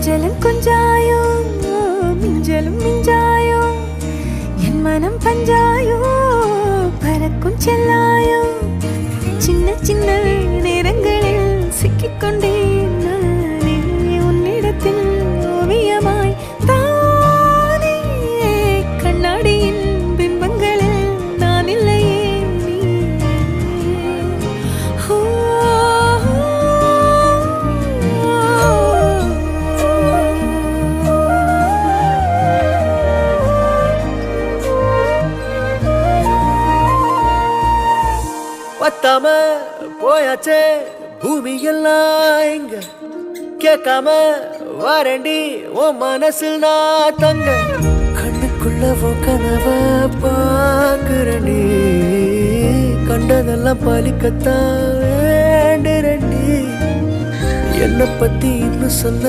கொஞ்சலும் கொஞ்சாயோ மிஞ்சலும் மிஞ்சாயோ என் மனம் பஞ்சாயோ பறக்கும் செல்லாயோ சின்ன சின்ன நேரங்களில் சிக்கிக்கொண்டேன் நானே உன்னிடத்தில் ஓவியமாய் தானே கண்ணாடியின் பிம்பங்களில் நான் இல்லையே நீ பத்தாம போயாச்சே பூமி எல்லாம் இங்க கேட்காம வாரண்டி உன் மனசில் நான் தங்க கண்ணுக்குள்ள கனவ பாக்குறண்டி கண்டதெல்லாம் பலிக்கத்தான் வேண்டுறண்டி என்னை பத்தி இன்னும் சொல்ல